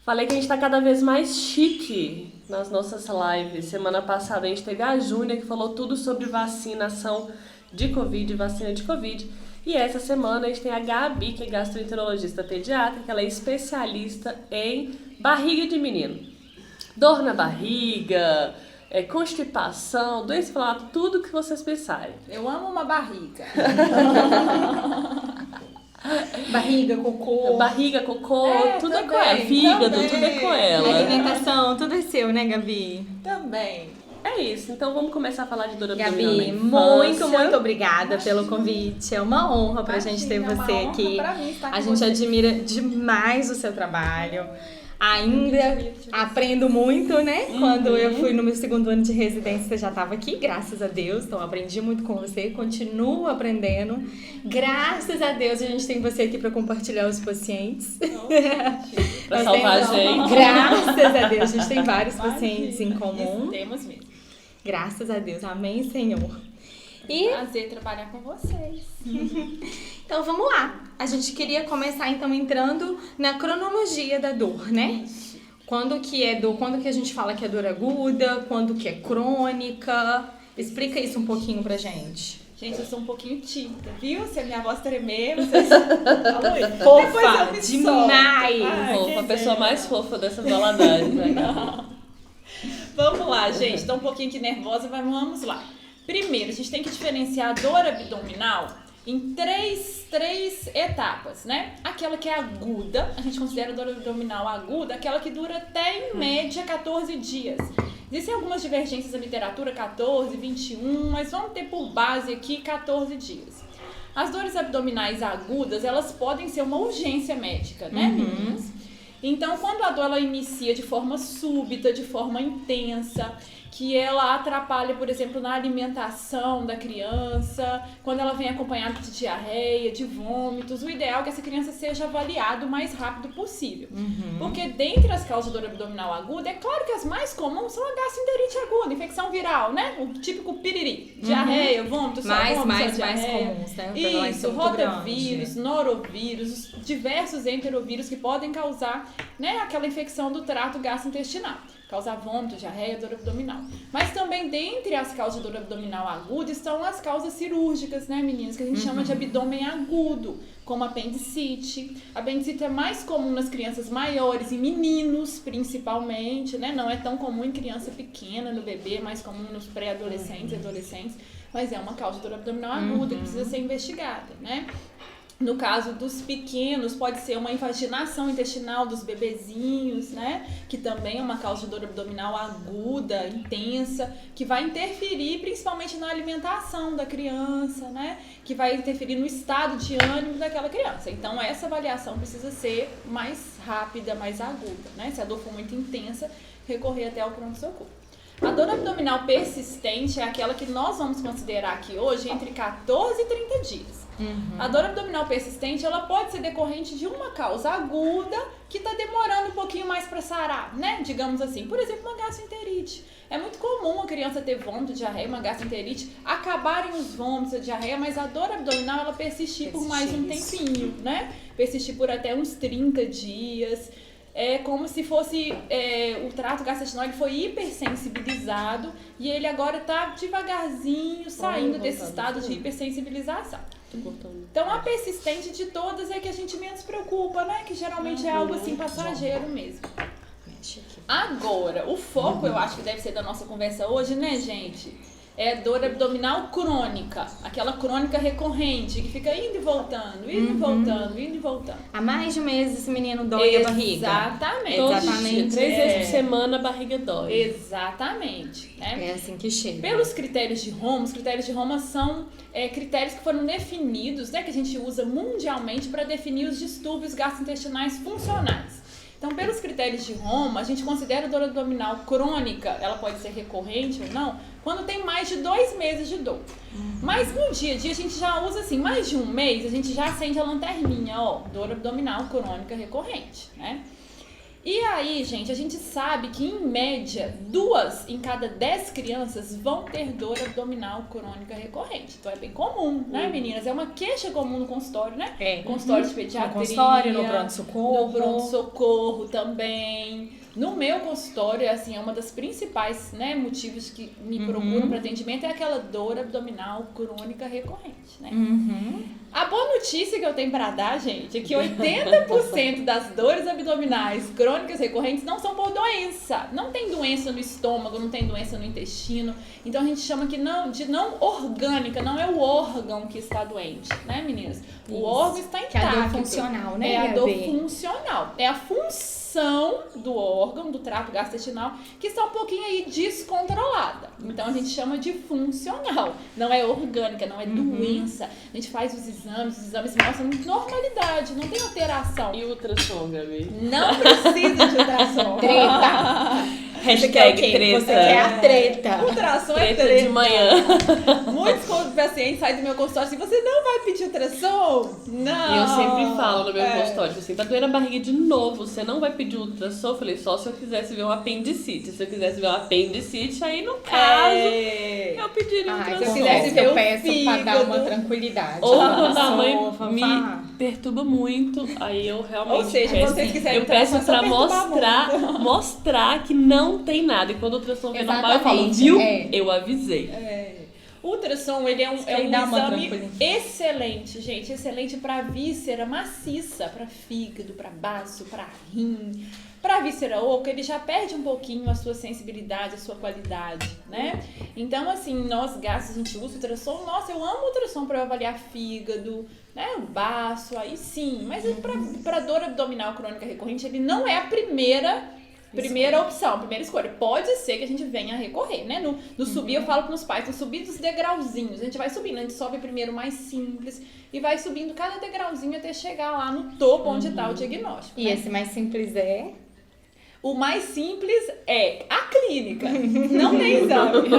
Falei que a gente tá cada vez mais chique nas nossas lives. Semana passada a gente teve a Júnia, que falou tudo sobre vacinação de Covid, vacina de Covid. E essa semana a gente tem a Gabi, que é gastroenterologista pediatra, que ela é especialista em barriga de menino. Dor na barriga, constipação, doença inflamatória, tudo que vocês pensarem. Eu amo uma barriga. Barriga, cocô. Barriga, cocô, tudo também, é com ela. Fígado, também. tudo é com ela. Alimentação, tudo é seu, né, Gabi? Também. É isso, então vamos começar a falar de dor abdominal Gabi, na infância. muito obrigada pelo convite. É uma honra pra gente ter Imagina, você é uma honra aqui. pra mim estar A com gente você. admira demais o seu trabalho. Ainda aprendo muito, né? Quando eu fui no meu segundo ano de residência, você já estava aqui, graças a Deus. Então, aprendi muito com você, continuo aprendendo. Graças a Deus, a gente tem você aqui para compartilhar os pacientes. Pra salvar a gente. Graças a Deus, a gente tem vários Imagina, pacientes em comum. isso temos mesmo. Graças a Deus, amém, Senhor. E Prazer trabalhar com vocês. então vamos lá. A gente queria começar então entrando na cronologia da dor, né? Quando que é dor, quando que a gente fala que é dor aguda, quando que é crônica. Explica isso um pouquinho pra gente. Gente, eu sou um pouquinho tímida, viu? Se a minha voz tremer, vocês falam aí. Fofa, Depois eu me demais. solto. Ai, Fofa, a que pessoa bem. mais fofa dessas baladares, né? Vamos lá, gente. Tô um pouquinho aqui nervosa, mas vamos lá. Primeiro, a gente tem que diferenciar a dor abdominal em três etapas, né? Aquela que é aguda, a gente considera a dor abdominal aguda, aquela que dura até, em média, 14 dias. Existem algumas divergências na literatura, 14, 21, mas vamos ter por base aqui 14 dias. As dores abdominais agudas, elas podem ser uma urgência médica, né, meninas? Então, quando a dor ela inicia de forma súbita, de forma intensa, que ela atrapalha, por exemplo, na alimentação da criança, quando ela vem acompanhada de diarreia, de vômitos, o ideal é que essa criança seja avaliada o mais rápido possível. Porque dentre as causas de dor abdominal aguda, é claro que as mais comuns são a gastroenterite aguda, infecção viral, né? O típico piriri, diarreia, vômito, só vômito, Mais só diarreia. comuns, né? Isso, rotavírus, norovírus, diversos enterovírus que podem causar, né, aquela infecção do trato gastrointestinal. Causar vômito, diarreia, dor abdominal. Mas também dentre as causas de dor abdominal aguda estão as causas cirúrgicas, né, meninas? Que a gente chama de abdômen agudo, como apendicite. A apendicite é mais comum nas crianças maiores e meninos, principalmente, né? Não é tão comum em criança pequena, no bebê, é mais comum nos pré-adolescentes e adolescentes. Mas é uma causa de dor abdominal aguda que precisa ser investigada, né? No caso dos pequenos, pode ser uma invaginação intestinal dos bebezinhos, né? Que também é uma causa de dor abdominal aguda, intensa, que vai interferir principalmente na alimentação da criança, né? Que vai interferir no estado de ânimo daquela criança. Então, essa avaliação precisa ser mais rápida, mais aguda, né? Se a dor for muito intensa, recorrer até ao pronto-socorro. A dor abdominal persistente é aquela que nós vamos considerar aqui hoje entre 14 e 30 dias. A dor abdominal persistente, ela pode ser decorrente de uma causa aguda que está demorando um pouquinho mais para sarar, né? Digamos assim, por exemplo, uma gastroenterite. É muito comum a criança ter vômito, diarreia, uma gastroenterite, acabarem os vômitos, a diarreia, mas a dor abdominal, ela persistir por mais um tempinho, né? Persistir por até uns 30 dias. É como se fosse o trato gastrointestinal, ele foi hipersensibilizado e ele agora está devagarzinho saindo desse estado de hipersensibilização. Então, a persistente de todas é que a gente menos preocupa, né? Que geralmente é algo assim passageiro mesmo. Agora, o foco eu acho que deve ser da nossa conversa hoje, né, gente? É dor abdominal crônica, aquela crônica recorrente, que fica indo e voltando, indo e voltando, indo e voltando. Há mais de um mês esse menino dói a barriga. Exatamente. Todos os Exatamente. dias, 3 vezes por semana a barriga dói. Exatamente. Né? É assim que chega. Pelos critérios de Roma, os critérios de Roma são critérios que foram definidos, né, que a gente usa mundialmente para definir os distúrbios gastrointestinais funcionais. Então, pelos critérios de Roma, a gente considera a dor abdominal crônica, ela pode ser recorrente ou não, quando tem mais de 2 meses de dor. Mas no dia a dia a gente já usa assim, mais de um mês, a gente já acende a lanterninha, ó, dor abdominal crônica recorrente, né? E aí, gente, a gente sabe que, em média, 2 em cada 10 crianças vão ter dor abdominal crônica recorrente. Então é bem comum, né, meninas? É uma queixa comum no consultório, né? Consultório de pediatria. No consultório, no pronto-socorro. No pronto-socorro também. No meu consultório, assim, é uma das principais, né, motivos que me procuram para atendimento é aquela dor abdominal crônica recorrente, né? A boa notícia que eu tenho para dar, gente, é que 80% das dores abdominais crônicas recorrentes não são por doença. Não tem doença no estômago, não tem doença no intestino. Então a gente chama de não orgânica, não é o órgão que está doente, né, meninas? O órgão está intacto. Que é a dor funcional, né? É a dor funcional. É a função do órgão, do trato gastrointestinal, que está um pouquinho aí descontrolada. Então a gente chama de funcional. Não é orgânica, não é doença. A gente faz os exames mostram normalidade, não tem alteração. E o ultrassom, Gabi? Não precisa de ultrassom. Treta. Hashtag treta. Você quer a treta. Ultrassom é Treta treta. de manhã. Muitos pacientes saem do meu consultório assim, você não vai pedir ultrassom? Não. E eu sempre falo no meu consultório, assim, tá doendo a barriga de novo, você não vai pedir ultrassom? Eu falei, só se eu quisesse ver um apendicite. Se eu quisesse ver um apendicite, aí no caso, eu pediria um se eu ultrassom. quisesse ver eu o peço pra dar uma fígado. tranquilidade. Ou pra quando a mãe pessoa, me perturba muito, aí eu realmente Ou seja, peço. vocês quiserem Eu peço ultrassom, é pra só perturbar mostrar que não tem nada. E quando o ultrassom vem normal, eu falo, Exatamente, viu? é. Eu avisei. O ultrassom, ele é um dá uma exame tranquilidade. excelente, gente. Excelente pra víscera maciça, pra fígado, pra baço, pra rim. Pra víscera oca, ele já perde um pouquinho a sua sensibilidade, a sua qualidade, né? Então, assim, nós gastros, a gente usa ultrassom. Nossa, eu amo ultrassom pra eu avaliar fígado, né? O baço, aí sim. Mas pra dor abdominal crônica recorrente, ele não é a primeira opção, primeira escolha. Pode ser que a gente venha a recorrer, né? No subir, eu falo pros pais, no subir dos degrauzinhos. A gente vai subindo, a gente sobe primeiro o mais simples e vai subindo cada degrauzinho até chegar lá no topo onde tá o diagnóstico. E né? esse mais simples é... O mais simples é a clínica, não tem exame.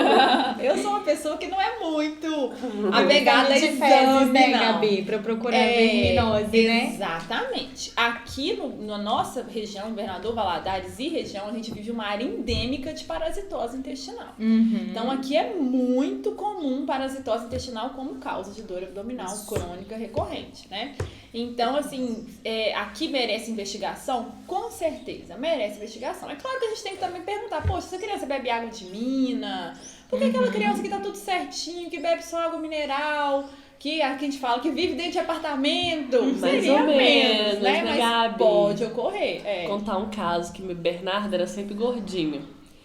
Eu sou uma pessoa que não é muito apegada a de exame, fezes, né, não. Gabi? Pra procurar verminose, né? Exatamente. Aqui na nossa região, Governador Valadares e região, a gente vive uma área endêmica de parasitose intestinal. Então aqui é muito comum parasitose intestinal como causa de dor abdominal crônica recorrente, né? Então, assim, aqui merece investigação? Com certeza, merece investigação. É claro que a gente tem que também perguntar, poxa, se a criança bebe água de mina, por que aquela criança que tá tudo certinho, que bebe só água mineral, que aqui a gente fala que vive dentro de apartamento, Mais seria ou menos, menos, né? né, Mas Gabi? pode ocorrer. Contar um caso que meu Bernardo era sempre gordinho.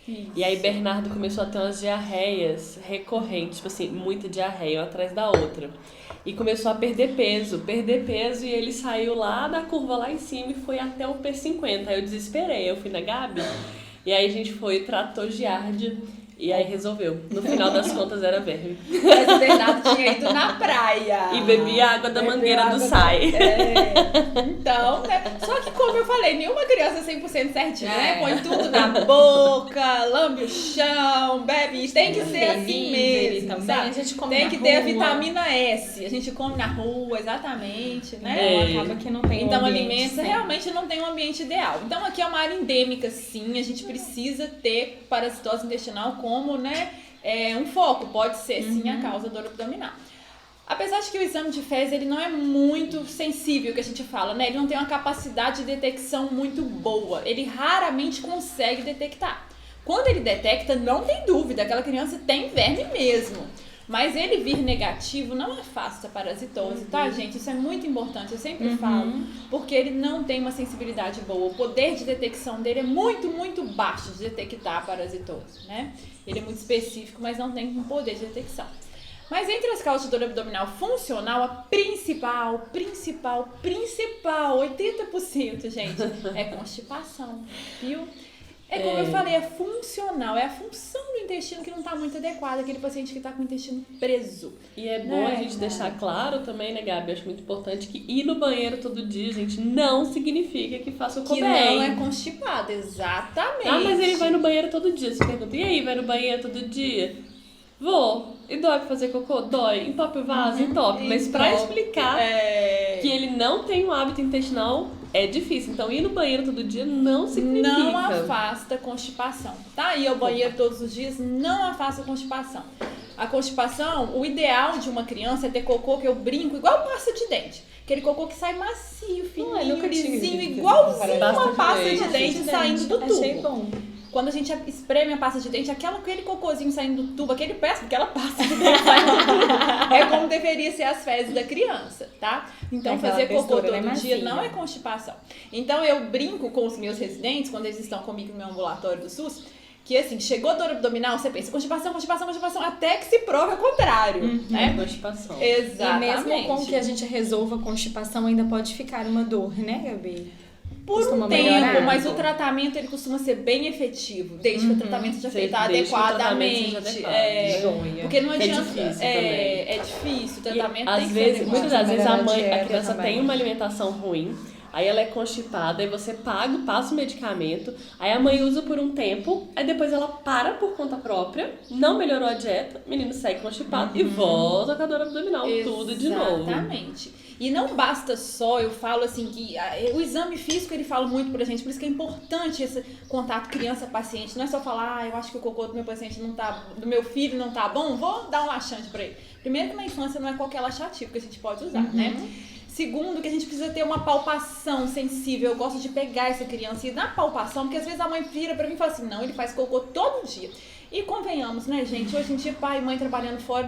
Isso. E aí Bernardo começou a ter umas diarreias recorrentes, tipo assim, muita diarreia, uma atrás da outra. E começou a perder peso, e ele saiu lá da curva lá em cima e foi até o P50. Aí eu desesperei, eu fui na Gabi, e aí a gente foi, tratou giardia, e aí resolveu. No final das contas era verme. Mas o Bernardo tinha ido na praia. E bebia água da Bebeu mangueira água do SAI. Então, né? Só que como eu falei, nenhuma criança é 100% certinha, né? É. Põe tudo na boca, lambe o chão, bebe. Tem que ser assim Delivery mesmo, também, sabe? a gente come Tem na que ter a rua. vitamina S. A gente come na rua, exatamente, né? Então, acaba que não tem Então, um o ambiente alimento sempre. realmente não tem um ambiente ideal. Então, aqui é uma área endêmica, sim. A gente precisa ter parasitose intestinal como, né, um foco. Pode ser, sim, a causa da dor abdominal. Apesar de que o exame de fezes, ele não é muito sensível, que a gente fala, né? Ele não tem uma capacidade de detecção muito boa. Ele raramente consegue detectar. Quando ele detecta, não tem dúvida, aquela criança tem verme mesmo. Mas ele vir negativo não afasta a parasitose, tá, gente? Isso é muito importante, eu sempre falo. Porque ele não tem uma sensibilidade boa. O poder de detecção dele é muito, muito baixo de detectar a parasitose, né? Ele é muito específico, mas não tem um poder de detecção. Mas entre as causas de dor abdominal funcional, a principal, 80%, gente, é constipação, viu? É como eu falei, é funcional, é a função do intestino que não está muito adequada, aquele paciente que está com o intestino preso. E é bom a gente deixar claro também, né, Gabi? Acho muito importante que ir no banheiro todo dia, gente, não significa que faça o Que bem. não é constipado, exatamente. Ah, mas ele vai no banheiro todo dia. Você pergunta, e aí, vai no banheiro todo dia? Vou. E dói pra fazer cocô? Dói. Entope o vaso? Entope. Mas pra explicar que ele não tem um hábito intestinal é difícil. Então, ir no banheiro todo dia não significa. Não afasta constipação, tá? Ir ao banheiro todos os dias não afasta constipação. A constipação, o ideal de uma criança é ter cocô que eu brinco igual pasta de dente. Aquele cocô que sai macio, fininho, lisinho, igualzinho uma pasta de dente saindo do tubo. Achei bom. Quando a gente espreme a pasta de dente, aquele cocôzinho saindo do tubo, aquela pasta de dente saindo do tubo, é como deveria ser as fezes da criança, tá? Então, fazer cocô todo dia não é constipação. Então, eu brinco com os meus residentes, quando eles estão comigo no meu ambulatório do SUS, que assim, chegou dor abdominal, você pensa constipação, até que se prove o contrário, né? Constipação. Exatamente. E mesmo com que a gente resolva a constipação, ainda pode ficar uma dor, né, Gabi? Por um tempo, mas o tratamento ele costuma ser bem efetivo, desde que o tratamento seja feito adequadamente. Porque não adianta. É difícil, o tratamento tem que ser adequado. Muitas das vezes a criança tem uma alimentação ruim, aí ela é constipada, aí você passa o medicamento, aí a mãe usa por um tempo, aí depois ela para por conta própria, não melhorou a dieta, o menino segue constipado e volta com a dor abdominal, tudo de novo. Exatamente. E não basta só, eu falo assim, que o exame físico ele fala muito pra gente, por isso que é importante esse contato criança-paciente. Não é só falar, eu acho que o cocô do meu paciente não tá, do meu filho não tá bom, vou dar um laxante pra ele. Primeiro que na infância não é qualquer laxativo que a gente pode usar, né? Segundo, que a gente precisa ter uma palpação sensível. Eu gosto de pegar essa criança e ir na palpação, porque às vezes a mãe vira pra mim e fala assim, não, ele faz cocô todo dia. E convenhamos, né, gente? Hoje em dia, pai e mãe trabalhando fora,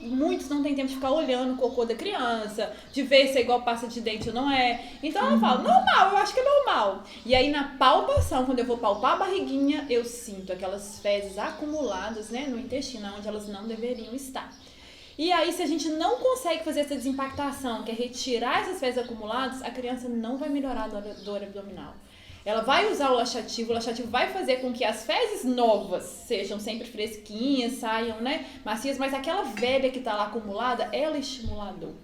muitos não tem tempo de ficar olhando o cocô da criança, de ver se é igual pasta de dente ou não é. Então ela fala, normal, eu acho que é normal. E aí na palpação, quando eu vou palpar a barriguinha, eu sinto aquelas fezes acumuladas, né, no intestino, onde elas não deveriam estar. E aí, se a gente não consegue fazer essa desimpactação, que é retirar essas fezes acumuladas, a criança não vai melhorar a dor abdominal. Ela vai usar o laxativo vai fazer com que as fezes novas sejam sempre fresquinhas, saiam, né, macias, mas aquela velha que está lá acumulada, ela estimula a dor.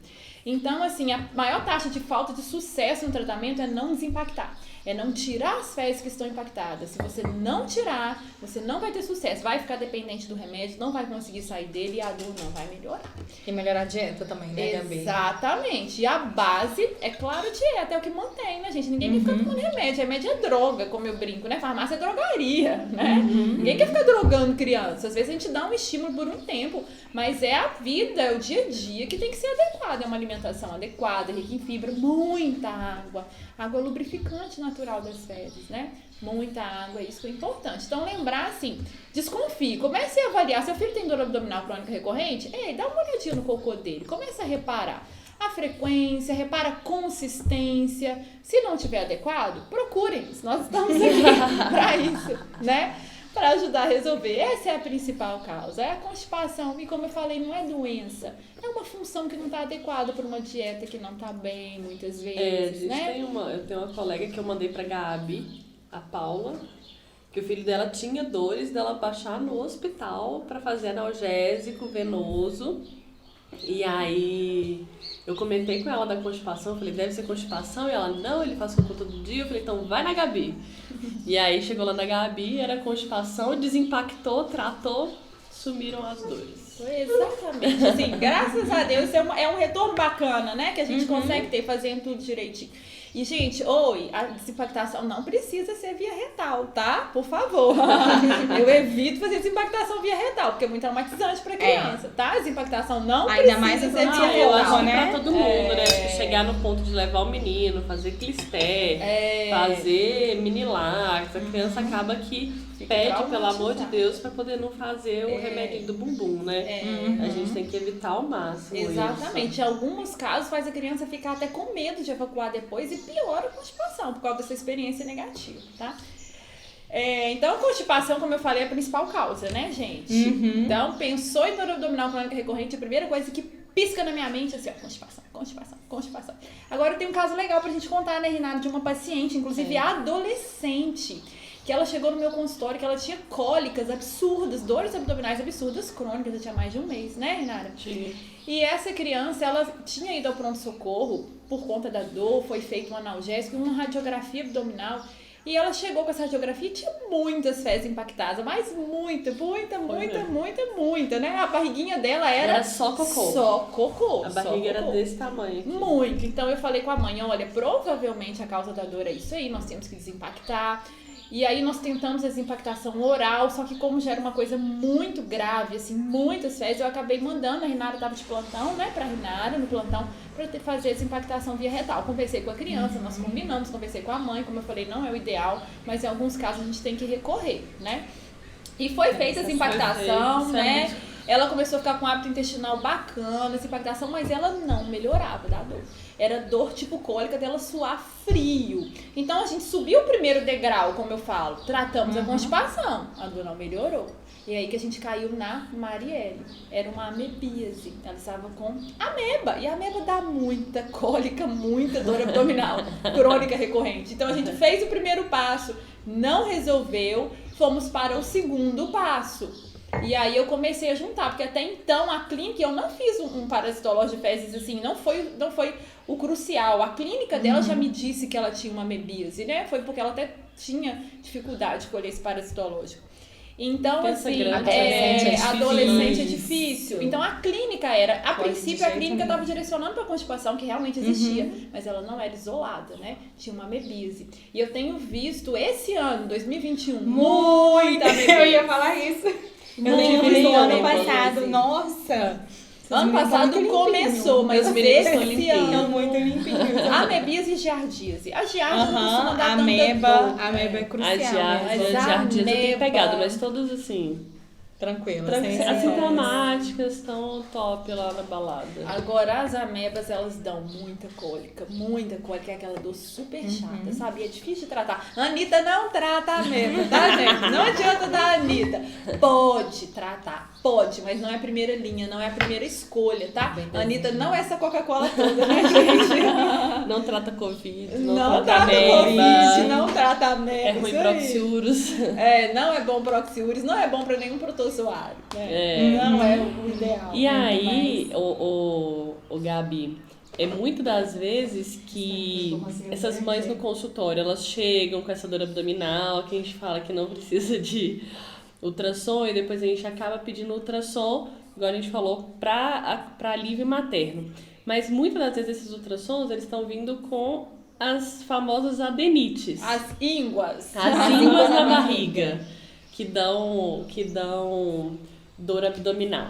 Então, assim, a maior taxa de falta de sucesso no tratamento é não desimpactar. É não tirar as fezes que estão impactadas. Se você não tirar, você não vai ter sucesso. Vai ficar dependente do remédio, não vai conseguir sair dele e a dor não vai melhorar. E melhorar a dieta também, né, Gabi? Exatamente. E a base, é claro, a dieta é o que mantém, né, gente? Ninguém quer ficar tomando remédio. Remédio é droga, como eu brinco, né? Farmácia é drogaria, né? Ninguém quer ficar drogando criança. Às vezes a gente dá um estímulo por um tempo, mas é a vida, é o dia a dia que tem que ser adequado. É uma alimentação adequada, rica em fibra, muita água. Água lubrificante natural das fezes, né? Muita água, isso é importante. Então, lembrar assim, desconfie, comece a avaliar. Seu filho tem dor abdominal crônica recorrente? Ei, dá uma olhadinha no cocô dele, comece a reparar a frequência, repara a consistência. Se não tiver adequado, procurem. Nós estamos aqui para isso, né? Para ajudar a resolver. Essa é a principal causa, é a constipação. E como eu falei, não é doença. É uma função que não está adequada para uma dieta que não está bem, muitas vezes, né? Eu tenho uma colega que eu mandei pra Gabi, a Paula, que o filho dela tinha dores dela baixar no hospital para fazer analgésico venoso. E aí eu comentei com ela da constipação, falei, deve ser constipação? E ela, não, ele faz cocô todo dia. Eu falei, então vai na Gabi. E aí chegou lá na Gabi, era constipação, desimpactou, tratou, sumiram as dores. Exatamente, assim, graças a Deus é um retorno bacana, né, que a gente consegue ter fazendo tudo direitinho. E, gente, a desimpactação não precisa ser via retal, tá? Por favor. Eu evito fazer desimpactação via retal, porque é muito traumatizante pra criança, tá? Desimpactação não ainda precisa mais ser via retal, Eu acho retal. que pra todo mundo, né? Chegar no ponto de levar o menino, fazer clisté, fazer mini-lax, a criança acaba que pede, pelo amor de Deus, pra poder não fazer o remédio do bumbum, né? A gente tem que evitar ao máximo. Exatamente. Isso. Em alguns casos faz a criança ficar até com medo de evacuar depois e piora a constipação por causa dessa experiência negativa, tá? Então, a constipação, como eu falei, é a principal causa, né, gente? Então, pensou em dor abdominal crônica recorrente, a primeira coisa que pisca na minha mente é assim, ó, constipação. Agora, tem um caso legal pra gente contar, né, Renata, de uma paciente, inclusive adolescente, que ela chegou no meu consultório que ela tinha cólicas absurdas, dores abdominais absurdas, crônicas, já tinha mais de um mês, né, Renata? Sim. E essa criança, ela tinha ido ao pronto-socorro por conta da dor, foi feito um analgésico, uma radiografia abdominal, E ela chegou com essa radiografia e tinha muitas fezes impactadas, mas muita, né? A barriguinha dela era só cocô. Só cocô. A barriga era desse tamanho aqui. Muito. Então eu falei com a mãe, olha, provavelmente a causa da dor é isso aí, nós temos que desimpactar. E aí nós tentamos a desimpactação oral, só que como já era uma coisa muito grave, assim, muitas fezes, eu acabei mandando, a Renara tava de plantão, né, pra Renara, no plantão, pra fazer a desimpactação via retal. Conversei com a criança, nós combinamos, conversei com a mãe, como eu falei, não é o ideal, mas em alguns casos a gente tem que recorrer, né. E foi feita a desimpactação, né, ela começou a ficar com um hábito intestinal bacana, essa impactação, mas ela não melhorava da dor. Era dor tipo cólica dela suar frio. Então a gente subiu o primeiro degrau, como eu falo, tratamos a constipação, a dor não melhorou. E aí que a gente caiu na Marielle. Era uma amebíase. Ela estava com ameba. E a ameba dá muita cólica, muita dor abdominal, crônica recorrente. Então a gente fez o primeiro passo, não resolveu, fomos para o segundo passo. E aí eu comecei a juntar, porque até então a clínica, eu não fiz um parasitológico de fezes assim, não foi o crucial. A clínica dela já me disse que ela tinha uma amebíase, né? Foi porque ela até tinha dificuldade de colher esse parasitológico. Então, assim, adolescente é difícil. Então a clínica era, a princípio a clínica estava direcionando para a constipação, que realmente existia, mas ela não era isolada, né? Tinha uma amebíase. E eu tenho visto esse ano, 2021, muita amebíase. Eu ia falar isso. Eu lembro do ano passado, nossa! Ano passado começou, mas esse ano estão muito limpinhos. Amebíase e giardíase. A giardíase não costuma dar ameba, tanta dor. A ameba é crucial. A giardíase eu tenho pegado, mas todos assim... Tranquila. Assintomáticas estão top lá na balada. Agora, as amebas, elas dão muita cólica, é aquela dor super chata, sabe? E é difícil de tratar. Anitta não trata ameba, tá, gente? Não adianta dar Anitta. Pode tratar, pode, mas não é a primeira linha, não é a primeira escolha, tá? Anitta não é essa Coca-Cola toda, né, gente? Não trata Covid, não trata Covid, não trata ameba. É ruim pro oxiurus. Não é bom pro oxiurus, não é bom pra nenhum protozoário. Não é o ideal. E aí, o Gabi, é muito das vezes que essas mães no consultório, elas chegam com essa dor abdominal, que a gente fala que não precisa de ultrassom, e depois a gente acaba pedindo ultrassom, igual a gente falou, para alívio materno. Mas muitas das vezes esses ultrassons, eles estão vindo com as famosas adenites. As ínguas. As ínguas na barriga. Que dão dor abdominal.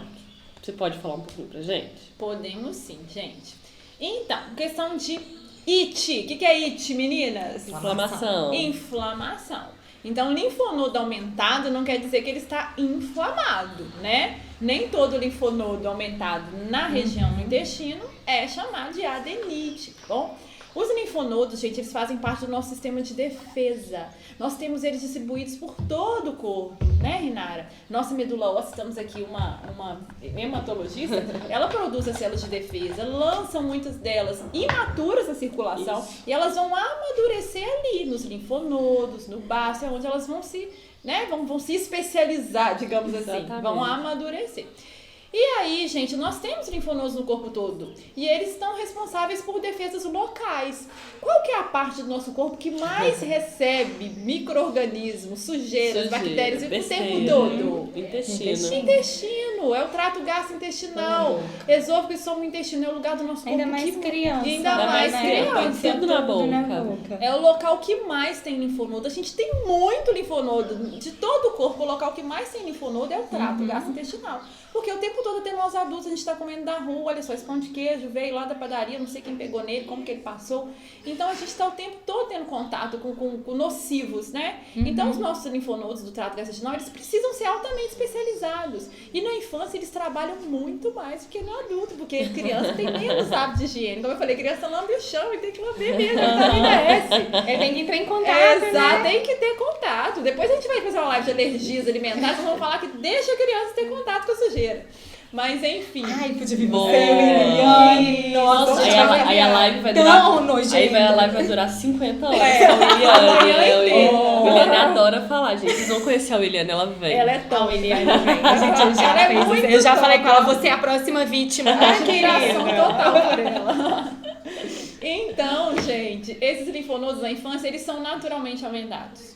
Você pode falar um pouquinho pra gente? Podemos sim, gente. Então, questão de IT. O que é IT, meninas? Inflamação. Então, linfonodo aumentado não quer dizer que ele está inflamado, né? Nem todo linfonodo aumentado na região do intestino é chamado de adenite, tá bom? Os linfonodos, gente, eles fazem parte do nosso sistema de defesa. Nós temos eles distribuídos por todo o corpo, né, Renara? Nossa medula óssea, estamos aqui uma hematologista, ela produz as células de defesa, lançam muitas delas imaturas na circulação. Isso. E elas vão amadurecer ali, nos linfonodos, no baço, é onde elas vão se, né, vão se especializar, digamos assim, vão amadurecer. E aí, gente, nós temos linfonodos no corpo todo e eles estão responsáveis por defesas locais. Qual que é a parte do nosso corpo que mais recebe micro-organismos, sujeiras, bactérias o tempo todo? Intestino, é o trato gastrointestinal. Esôfago e estômago intestino é o lugar do nosso corpo. Ainda mais criança. Ainda mais criança. Tudo na boca. É o local que mais tem linfonodo. A gente tem muito linfonodo. De todo o corpo, o local que mais tem linfonodo é o trato gastrointestinal. Porque o tempo todo até nós adultos, a gente tá comendo da rua, olha só, esse pão de queijo veio lá da padaria, não sei quem pegou nele, como que ele passou. Então a gente tá o tempo todo tendo contato com nocivos, né? Então os nossos linfonodos do trato gastrointestinal, eles precisam ser altamente especializados. E na infância eles trabalham muito mais do que no adulto, porque criança tem menos hábito de higiene. Como eu falei, criança lambe o chão e tem que lamber mesmo, a vitamina S. Ele tem que entrar em contato, Exato, tem que ter contato. Depois a gente vai fazer uma live de alergias alimentares, nós vamos falar que deixa a criança ter contato com a sujeira. Mas enfim. Ai, podia vir você, Liliane. Nossa, aí a live vai durar. Aí a live vai durar 50 horas. A Liliane adora falar, gente. Vocês vão conhecer a Liliane, ela vem. Ela é tão Liliane, gente. Eu já falei com ela, você é a próxima vítima. Admiração total por ela. Então, gente, esses linfonodos na infância, eles são naturalmente aumentados.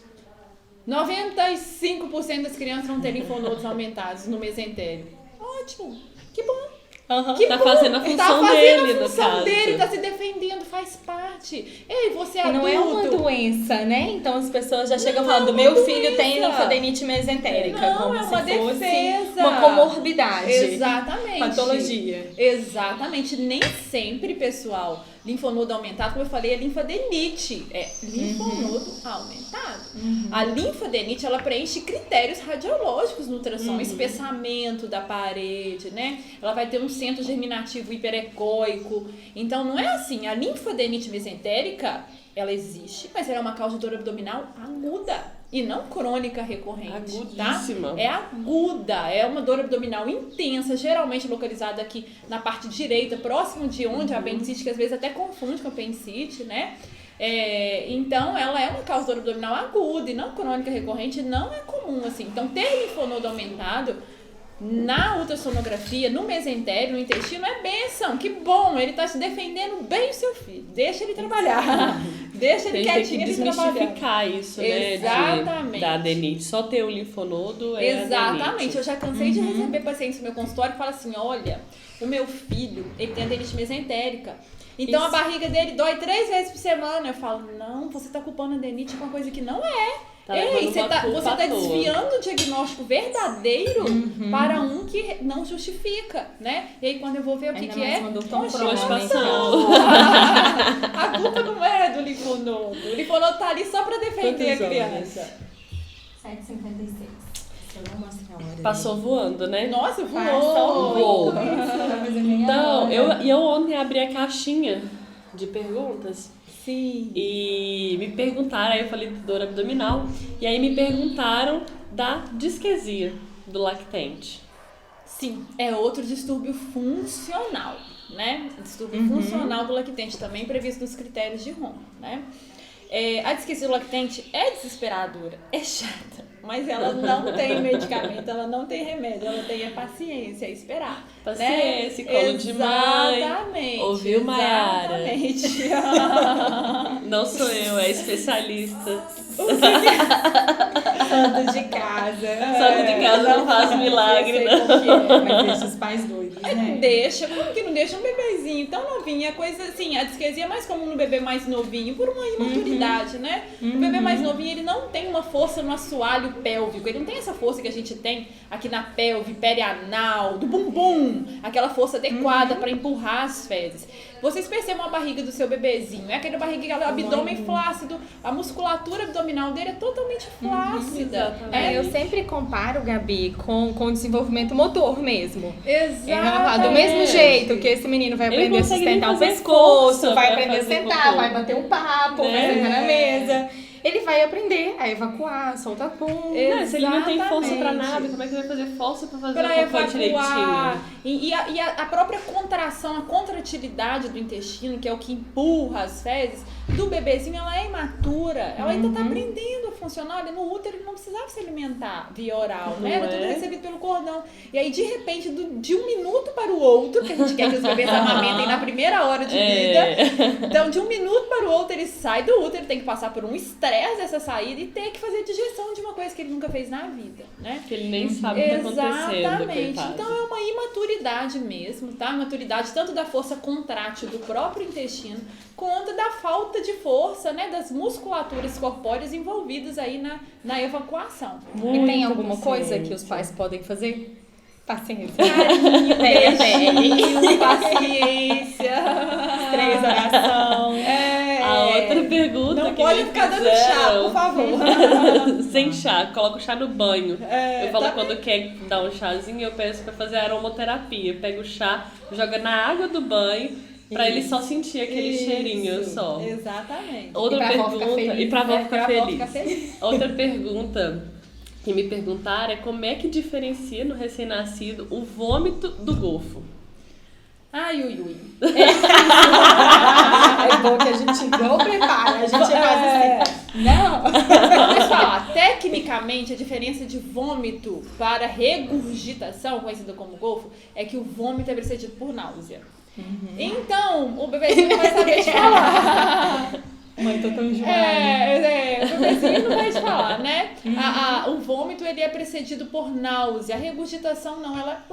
95% das crianças vão ter linfonodos aumentados no mesentério. Ótimo, que bom. Que Tá bom. fazendo a Ele função tá dele, fazendo a no função caso. dele, tá se defendendo, faz parte. Ei, você é E adulto. não é uma doença, né? Então as pessoas já chegam Não falando, é uma meu doença. filho tem linfadenite mesentérica, Não, como é se uma fosse defesa. uma comorbidade. Exatamente. Patologia. Exatamente. Nem sempre, pessoal, linfonodo aumentado, como eu falei, é linfadenite. É linfonodo aumentado. A linfadenite, ela preenche critérios radiológicos no ultrassom, espessamento da parede, né? Ela vai ter um centro germinativo hiperecóico. Então, não é assim. A linfadenite mesentérica, ela existe, mas ela é uma causa de dor abdominal aguda. E não crônica recorrente, Agudíssima. tá? É aguda, é uma dor abdominal intensa, geralmente localizada aqui na parte direita, próximo de onde a apendicite, que às vezes até confunde com apendicite, né? Então, ela é uma causa de dor abdominal aguda e não crônica recorrente, não é comum, assim. Então, ter linfonodo aumentado na ultrassonografia, no mesentério, no intestino, é bênção. Que bom, ele tá se defendendo bem o seu filho. Deixa ele trabalhar. Deixa ele Tem que quietinho, ele trabalhando. desmistificar isso, né? Exatamente. Da adenite. Só ter o linfonodo é Exatamente. adenite. Eu já cansei de receber pacientes no meu consultório que falam assim, olha, o meu filho, ele tem adenite mesentérica. Então a barriga dele dói 3 vezes por semana. Eu falo, não, você tá culpando a adenite com uma coisa que não é. Tá Ei, levando você uma tá culpa à toa. desviando o diagnóstico verdadeiro para um que não justifica, né? E aí quando eu vou ver o que, Ainda que mais é, uma dor tão constipação. crônica. A culpa não é do linfonodo. O linfonodo tá ali só para defender Quantos a criança. 7h56. Se eu não mostrar a hora. Passou voando, né? Nossa, Passou voou. muito. Então, eu ontem abri a caixinha de perguntas Sim. e me perguntaram, aí eu falei de dor abdominal, e aí me perguntaram da disquesia do lactente. Sim, é outro distúrbio funcional, né? Distúrbio funcional do lactente, também previsto nos critérios de ROM, né? A disquesia do lactente é desesperadora, é chata, mas ela não tem medicamento, ela não tem remédio, ela tem paciência, é esperar. Paciência, né? colo de mãe. Exatamente. Ouviu, Mayara? Exatamente. Não sou eu, é especialista. Santo de casa. Santo de casa não faz milagre, eu sei como que é. Mas deixa os pais doidos, né? Deixa, como que não deixa um bebezinho tão novinho? A coisa assim, a disquesia é mais comum no bebê mais novinho, por uma imaturidade, né? O bebê mais novinho, ele não tem uma força no assoalho pélvico, ele não tem essa força que a gente tem aqui na pelve, perianal, do bumbum, aquela força adequada para empurrar as fezes. Vocês percebam a barriga do seu bebezinho, é aquele barriga, aquele abdômen flácido, a musculatura abdominal dele é totalmente flácida. Eu sempre comparo, Gabi, com o desenvolvimento motor mesmo. Exatamente. Do mesmo jeito que esse menino vai Ele aprender a consegue nem sustentar o fazer pescoço, força vai pra aprender a fazer sentar, cocô. vai bater um papo, vai Né? sentar na mesa. Ele vai aprender a evacuar, soltar pum. Não, se ele não tem força pra Exatamente. nada, como é que ele vai fazer força pra fazer Pra o cocô evacuar. direitinho? E a própria contração, a contratilidade do intestino, que é o que empurra as fezes, do bebezinho, ela é imatura. Ela ainda tá aprendendo a funcionar. Olha, no útero ele não precisava se alimentar via oral, né? Era tudo é? recebido pelo cordão. E aí, de repente, de um minuto para o outro, que a gente quer que os bebês amamentem na primeira hora de vida. Então, de um minuto para o outro, ele sai do útero, tem que passar por um estresse dessa saída e ter que fazer digestão de uma coisa que ele nunca fez na vida, né? Que ele nem sabe o que tá acontecendo, Exatamente. coitado. Então é uma imaturidade mesmo, tá? Imaturidade tanto da força contrátil do próprio intestino, quanto da falta de força, né, das musculaturas corpóreas envolvidas aí na evacuação. E tem alguma paciência. coisa que os pais podem fazer? Paciência. Carinho, Bem, paciência. 3 oração. A outra pergunta Não que pode me ficar dando chá, fizeram- por favor. Sem chá, coloca o chá no banho. Eu falo tá quando quer dar um chazinho, eu peço pra fazer aromaterapia. Pega o chá, joga na água do banho, pra ele só sentir aquele cheirinho só. Exatamente. Outra E pra avó ficar pergunta, feliz. e pra avó ficar Pra avó feliz. ficar feliz. Outra pergunta que me perguntaram é como é que diferencia no recém-nascido o vômito do golfo? Ai, ui, ui. É bom que a gente não prepara, a gente faz assim. Não. Vamos falar, tecnicamente a diferença de vômito para regurgitação, conhecida como golfo, é que o vômito é precedido por náusea. Então, o bebezinho não vai saber te falar. Mãe, tô tão enjoada. O bebezinho não vai te falar, né? O vômito, ele é precedido por náusea. A regurgitação não, ela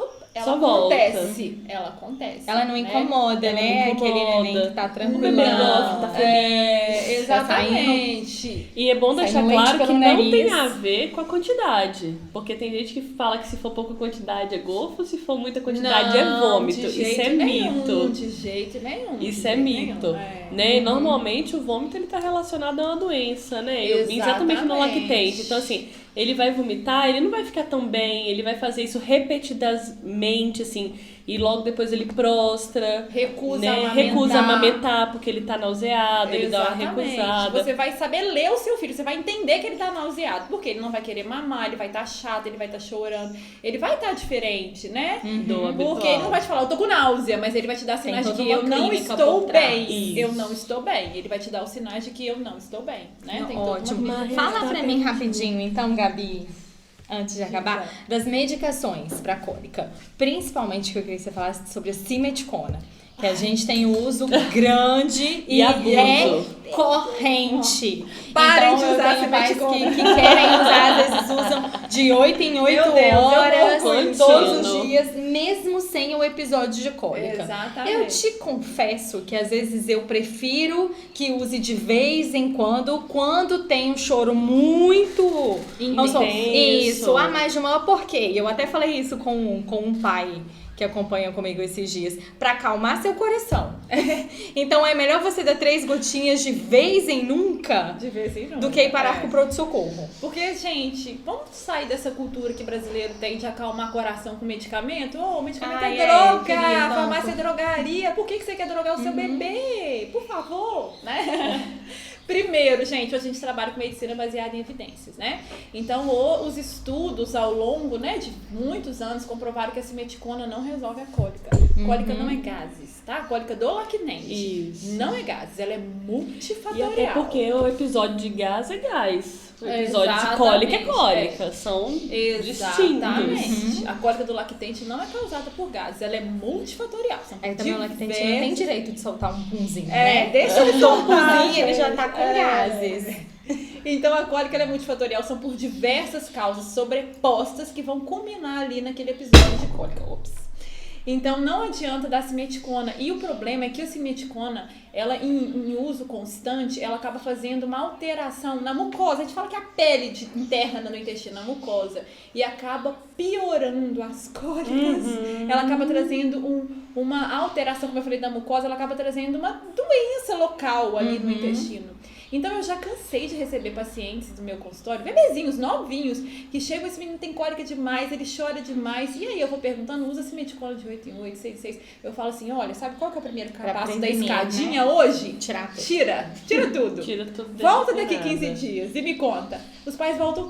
Só acontece. Ela acontece. Ela não né? incomoda, Ela né? não incomoda. Aquele neném que tá O tranquilo. bebê gosta, tá feliz. Exatamente. E é bom deixar Sai no leite claro que pelo não nariz. tem a ver com a quantidade. Porque tem gente que fala que se for pouca quantidade é golfo, se for muita quantidade é vômito. De Isso jeito é nenhum, mito. De jeito nenhum. Isso de é jeito mito. nenhum. Né? Normalmente o vômito ele tá relacionado a uma doença, né? Exatamente no lactente. Então, assim, ele vai vomitar, ele não vai ficar tão bem, ele vai fazer isso repetidamente, assim, e logo depois ele prostra, Recusa recusa amamentar porque ele tá nauseado, ele dá uma Exatamente. recusada. Você vai saber ler o seu filho, você vai entender que ele tá nauseado, porque ele não vai querer mamar, ele vai estar chato, ele vai estar chorando, ele vai estar diferente, né? Do habitual. Porque ele não vai te falar, eu tô com náusea, mas ele vai te dar Tem sinais de toda que uma eu não clínica estou por trás. bem. Isso. Eu não estou bem. Ele vai te dar os sinais de que eu não estou bem, né? Tem toda Ótimo. uma clínica. Fala pra mim rapidinho, então, Gabi, antes de acabar, Diga. das medicações pra cólica. Principalmente que eu queria que você falasse sobre a simeticona. Que a gente tem o uso grande E abuso. recorrente. Parem então, de usar eu tenho pais simeticona. que querem usar, às vezes usam de 8 em 8 Meu Deus, eu horas, vou todos contínuo. os dias, mesmo sem o episódio de cólica. Exatamente. Eu te confesso que às vezes eu prefiro que use de vez em quando tem um choro muito Intenso. Isso, há mais de uma hora. Por quê? Eu até falei isso com um pai que acompanha comigo esses dias, pra acalmar seu coração. Então é melhor você dar 3 gotinhas de vez em nunca De vez em nunca. do que ir parar com o pronto-socorro. Porque, gente, vamos sair dessa cultura que brasileiro tem de acalmar coração com medicamento? Ô, medicamento Ai, é droga, queria tanto. farmácia é drogaria. Por que você quer drogar o seu bebê? Por favor, né? Primeiro, gente, hoje a gente trabalha com medicina baseada em evidências, né? Então, os estudos ao longo, né, de muitos anos comprovaram que a simeticona não resolve a cólica. Cólica não é gases, tá? A cólica do lactente Isso. não é gases, ela é E multifatorial. até porque o episódio de gás é gás. O episódio de Exatamente, cólica é cólica. São distintos. Exatamente. A cólica do lactente não é causada por gases, ela é multifatorial. São Aí também o lactente não tem direito de soltar um punzinho, É, né? deixa ele soltar um soltar, punzinho, ele já tá com É. gases. Então a cólica ela é multifatorial, são por diversas causas sobrepostas que vão culminar ali naquele episódio de cólica. Ops. Então não adianta dar simeticona. E o problema é que a simeticona, ela em uso constante, ela acaba fazendo uma alteração na mucosa. A gente fala que a pele interna no intestino, a mucosa, e acaba piorando as cólicas. Ela acaba trazendo uma alteração, como eu falei, da mucosa, ela acaba trazendo uma doença local ali no intestino. Então eu já cansei de receber pacientes do meu consultório, bebezinhos, novinhos, que chegam, esse menino tem cólica demais, ele chora demais, e aí eu vou perguntando, usa simeticona de 8 em 8, 6 em 6. Eu falo assim, olha, sabe qual que é o primeiro passo da prevenir, escadinha hoje? Tirar tudo. Tira tudo. Tira tudo Volta dessa daqui 15 parada. dias e me conta. Os pais voltam,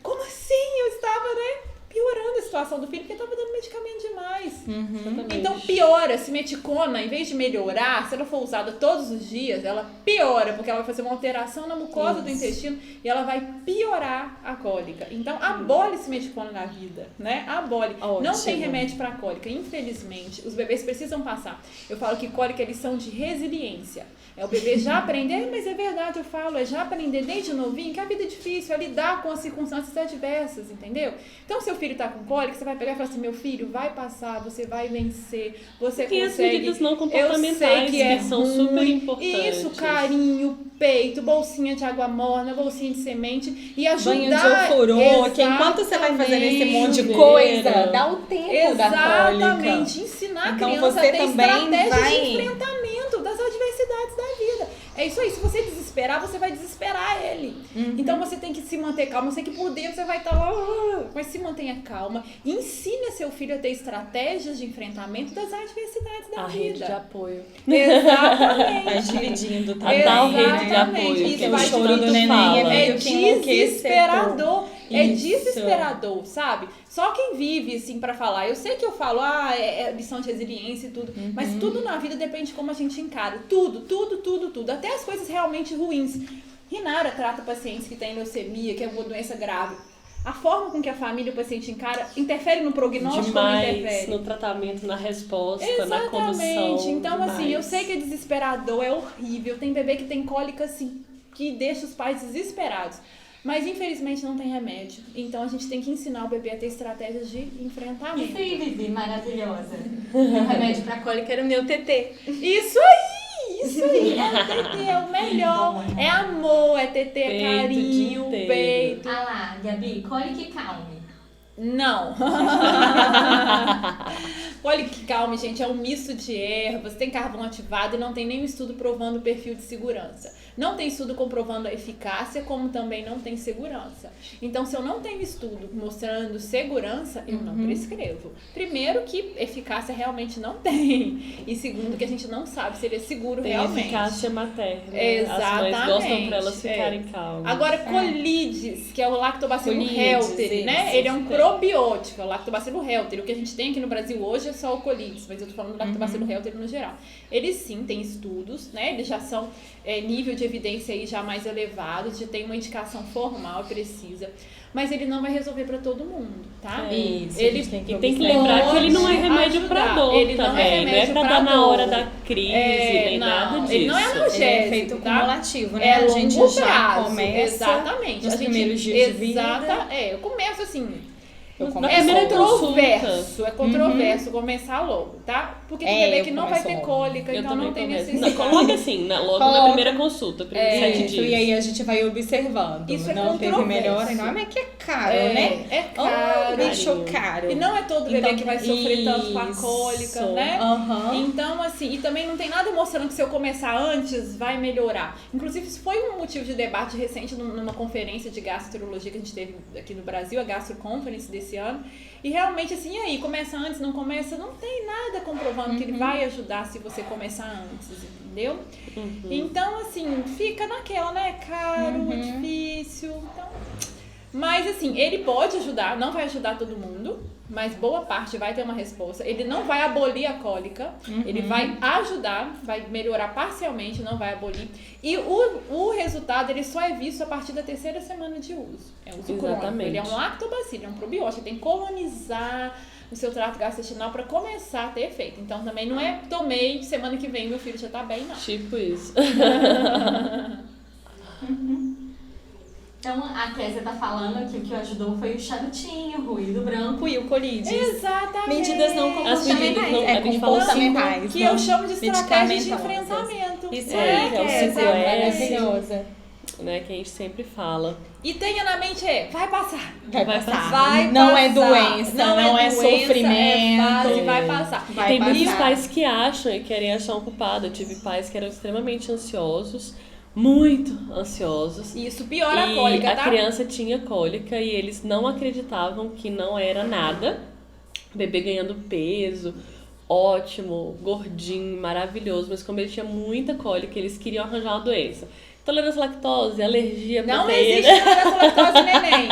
como assim? Eu estava, né, piorando a situação do filho, porque estava dando medicamento demais. Exatamente. Então piora, simeticona, em vez de melhorar, se ela for usada todos os dias, ela piora, porque ela vai fazer uma alteração na mucosa do intestino e ela vai piorar a cólica. Então abole simeticona na vida, né? Abole. Ótimo. Não tem remédio para cólica, infelizmente. Os bebês precisam passar. Eu falo que cólica é lição de resiliência. É o bebê já aprender, mas é verdade, eu falo, é já aprender desde novinho que a vida é difícil, é lidar com as circunstâncias adversas, entendeu? Então, seu filho tá com cólica, você vai pegar e falar assim, meu filho, vai passar, você vai vencer, você Tem as consegue. medidas não Eu sei comportamentais que, é são ruim. super importantes. Isso, carinho, peito, bolsinha de água morna, bolsinha de semente e ajudar. Banho de ofurô, que enquanto você vai fazendo esse monte de coisa, dá o tempo da cólica. Exatamente, ensinar a Então, criança você a ter também estratégias vai- de enfrentamento das adversidades da vida. É isso aí, se você desesperar, você vai desesperar ele. Então você tem que se manter calmo, eu sei que por dentro você vai estar lá, mas se mantenha calma, ensine seu filho a ter estratégias de enfrentamento das adversidades da A vida. rede de apoio. Exatamente. Vai dividindo tudo. A tal rede de Exatamente. apoio. Isso que vai o te choro dando do neném fala. é É meio que enlouquecedor. desesperador. É Isso. desesperador, sabe? Só quem vive, assim, pra falar. Eu sei que eu falo, é lição de resiliência e tudo. Mas tudo na vida depende de como a gente encara. Tudo. Até as coisas realmente ruins. Rinara trata pacientes que têm leucemia, que é uma doença grave. A forma com que a família, o paciente encara, interfere no prognóstico ou não Demais interfere? no tratamento, na resposta, na Exatamente. condução. Então, demais. assim, eu sei que é desesperador, é horrível. Tem bebê que tem cólica, assim, que deixa os pais desesperados. Mas, infelizmente, não tem remédio. Então, a gente tem que ensinar o bebê a ter estratégias de enfrentamento. Isso aí, Vivi, maravilhosa. Meu remédio pra cólica era o meu TT. Isso aí, é o TT, é o melhor. É amor, é TT, é Peito, carinho, dia inteiro. peito. Ah lá, Gabi, cólica e calme. Não. Cólica calme, gente, é um misto de ervas, tem carvão ativado e não tem nenhum estudo provando o perfil de segurança. Não tem estudo comprovando a eficácia, como também não tem segurança. Então, se eu não tenho estudo mostrando segurança, eu não prescrevo. Primeiro, que eficácia realmente não tem. E segundo, que a gente não sabe se ele é seguro Tem realmente. eficácia materna. Exatamente. As mães gostam pra elas ficarem calmas. Agora, colides, que é o lactobacillus Colides, reuteri, né? isso, Ele é um tem. probiótico, é o lactobacillus reuteri. O que a gente tem aqui no Brasil hoje é só o colides, mas eu tô falando do lactobacillus reuteri no geral. Eles sim têm estudos, né? Eles já são nível de evidência aí já mais elevado, já tem uma indicação formal precisa. Mas ele não vai resolver pra todo mundo, tá? Isso, Ele a gente tem que E tem que observar. lembrar que ele não é Pode remédio pra ajudar. dor Ele não é também. Não é remédio pra pra dar na dor. hora da crise, nem não, nada disso. ele não é analgésico, Ele é efeito tá? cumulativo, né? É A gente longo já prazo, começa exatamente. nos A gente- primeiros dias de vida. Eu começo assim. Eu Na começo primeira Controverso, é controverso começar logo, tá? Porque tem bebê eu que não vai ter começo cólica, Eu então também não tem começo. necessidade. Coloca assim, logo na Coloca. primeira consulta, primeiros 7 Isso, dias. e aí a gente vai observando. Isso é não teve controverso. melhora, não, mas que é caro, né? É caro. Deixou caro. E não é todo bebê Então, que vai sofrer tanto com a isso. cólica, né? Aham. Então, assim, e também não tem nada mostrando que se eu começar antes, vai melhorar. Inclusive, isso foi um motivo de debate recente numa conferência de gastroenterologia que a gente teve aqui no Brasil, a Gastro Conference desse ano. E realmente, assim, e aí, começa antes, não começa? Não tem nada comprovando que ele vai ajudar se você começar antes, entendeu? Então, assim, fica naquela, né? É caro, é difícil, então... Mas, assim, ele pode ajudar, não vai ajudar todo mundo, mas boa parte vai ter uma resposta. Ele não vai abolir a cólica, ele vai ajudar, vai melhorar parcialmente, não vai abolir. E o resultado, ele só é visto a partir da 3ª semana de uso. É uso crônico. Exatamente. Ele é um lactobacillus, é um probiótico, ele tem que colonizar o seu trato gastrointestinal para começar a ter efeito. Então, também não é tomei, semana que vem meu filho já tá bem, não. Tipo isso. Então, a Kézia tá falando que o que ajudou foi o charutinho, o ruído branco e o colides. Exatamente. Medidas não As medidas comportamentais. não- a gente fala comportamentais. Que eu chamo de estratégias de medicamentosas. enfrentamento. Isso É, aí, que é o Kézia, 5S. maravilhosa. Né, que a gente sempre fala. E tenha na mente, vai passar. Vai Vai passar. Vai Não é passar. doença, não é doença, sofrimento. É fase, vai passar. Vai Tem muitos passar. pais que acham e querem achar um culpado. Eu tive pais que eram extremamente ansiosos, muito ansiosos. Isso piora a E cólica, a tá? criança tinha cólica e eles não acreditavam que não era nada. O bebê ganhando peso, ótimo, gordinho, maravilhoso. Mas como ele tinha muita cólica, eles queriam arranjar uma doença. Intolerância à lactose, alergia à Não proteína. existe intolerância à lactose, neném.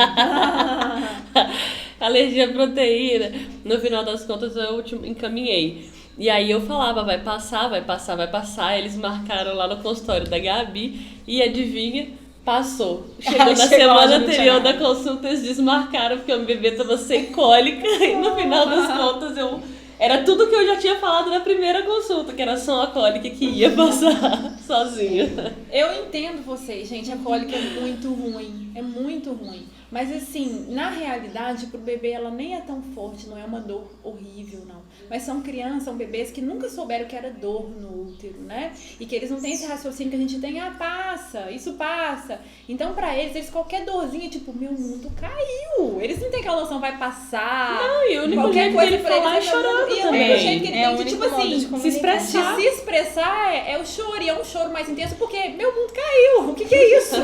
Alergia à proteína. No final das contas, eu encaminhei. E aí eu falava, vai passar, vai passar, vai passar. Eles marcaram lá no consultório da Gabi e adivinha, passou. Chegou na Chegou, semana não tinha anterior da nada. consulta, eles desmarcaram porque o bebê tava sem cólica. E no final das contas, era tudo que eu já tinha falado na primeira consulta, que era só a cólica que ia passar sozinha. Eu entendo vocês, gente. A cólica é muito ruim. É muito ruim. Mas assim, na realidade, pro bebê ela nem é tão forte, não é uma dor horrível, não. Mas são crianças, são bebês que nunca souberam que era dor no útero, né? E que eles não têm esse raciocínio que a gente tem, passa, isso passa. Então, pra eles qualquer dorzinha, tipo, meu mundo caiu. Eles não têm aquela noção, vai passar. Não, e o único qualquer jeito coisa dele pra eles falar é meu mundo- chorando E o também. único jeito que ele É o tem de, tipo único modo assim, de se comunicar. expressar. se expressar é o choro, e é um choro mais intenso, porque meu mundo caiu. O que é isso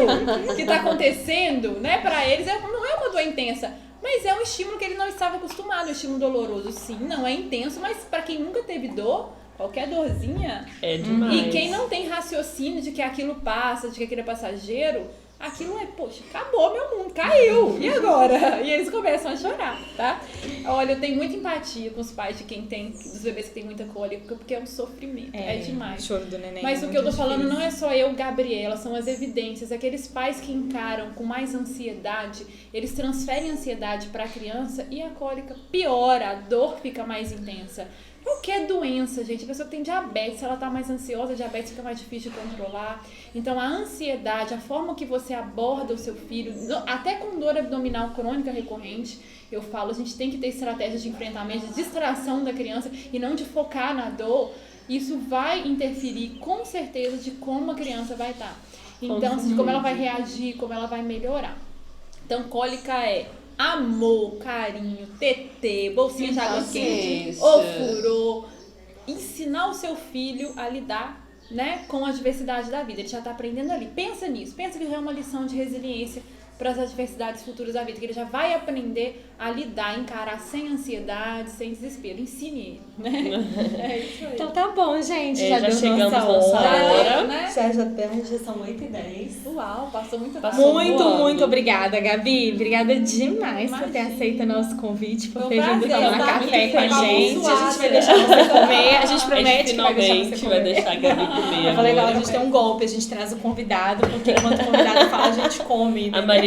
que tá acontecendo, né? Pra eles não é uma dor intensa, mas é um estímulo que ele não estava acostumado, um estímulo doloroso, sim, não é intenso, mas pra quem nunca teve dor, qualquer dorzinha, É demais. e quem não tem raciocínio de que aquilo passa, de que aquilo é passageiro, aquilo poxa, acabou meu mundo, caiu, e agora? E eles começam a chorar, tá? Olha, eu tenho muita empatia com os pais de dos bebês que tem muita cólica, porque é um sofrimento, é demais. O choro do neném. Mas o que eu tô falando não é só eu, Gabriela, são as evidências. Aqueles pais que encaram com mais ansiedade, eles transferem a ansiedade para a criança e a cólica piora, a dor fica mais intensa. Qualquer doença, gente, a pessoa que tem diabetes, se ela tá mais ansiosa, a diabetes fica mais difícil de controlar. Então, a ansiedade, a forma que você aborda o seu filho, até com dor abdominal crônica recorrente, eu falo, a gente tem que ter estratégias de enfrentamento, de distração da criança e não de focar na dor. Isso vai interferir, com certeza, de como a criança vai estar. Então, de como ela vai reagir, como ela vai melhorar. Então, cólica é amor, carinho, tetê, bolsinha de água quente, ofurô. Ensinar o seu filho a lidar, né, com a adversidade da vida. Ele já está aprendendo ali. Pensa nisso. Pensa que já é uma lição de resiliência para as adversidades futuras da vida, que ele já vai aprender a lidar, encarar sem ansiedade, sem desespero. Ensine ele, né? É isso aí. Então tá bom, gente. Já deu chegamos nossa nessa hora. Né? Já são 8h10. Uau, passou muito Muito obrigada, Gabi. Obrigada demais por ter aceito nosso convite, por ter vindo tomar café com a gente. A gente vai deixar você comer. A gente promete que vai deixar você comer. Vai deixar a Gabi comer. Eu falei, legal, a gente tem um golpe, a gente traz o convidado, porque enquanto o convidado fala, a gente come. Né? A Marielle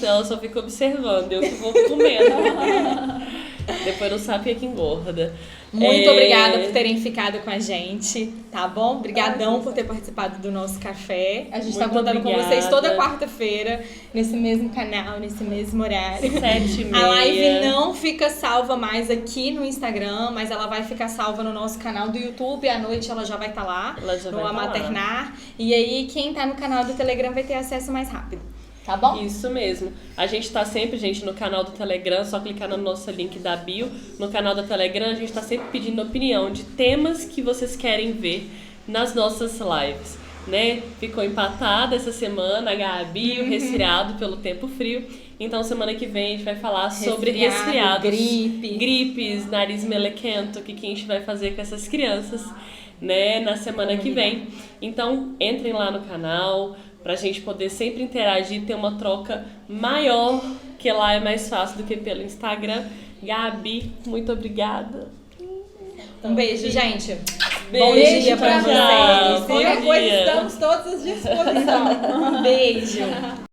ela só fica observando, eu que vou comendo. Depois não sabe que engorda. Muito obrigada por terem ficado com a gente, tá bom? Obrigadão por ter participado do nosso café. A gente tá contando com vocês toda quarta-feira, nesse mesmo canal, nesse mesmo horário. 7h30. A live não fica salva mais aqui no Instagram, mas ela vai ficar salva no nosso canal do YouTube. À noite ela já vai estar lá, no Amaternar. E aí, quem tá no canal do Telegram vai ter acesso mais rápido. Tá bom? Isso mesmo. A gente tá sempre, gente, no canal do Telegram, só clicar no nosso link da bio. No canal do Telegram, a gente tá sempre pedindo opinião de temas que vocês querem ver nas nossas lives, né? Ficou empatada essa semana, a Gabi, o resfriado pelo tempo frio. Então, semana que vem a gente vai falar sobre resfriados, gripes, nariz melequento, que a gente vai fazer com essas crianças, né? Na semana que vem. Então, entrem lá no canal, pra gente poder sempre interagir, ter uma troca maior, que lá é mais fácil do que pelo Instagram. Gabi, muito obrigada. Um beijo, gente. Bom dia pra vocês. Qualquer coisa, estamos todos à disposição. Beijo.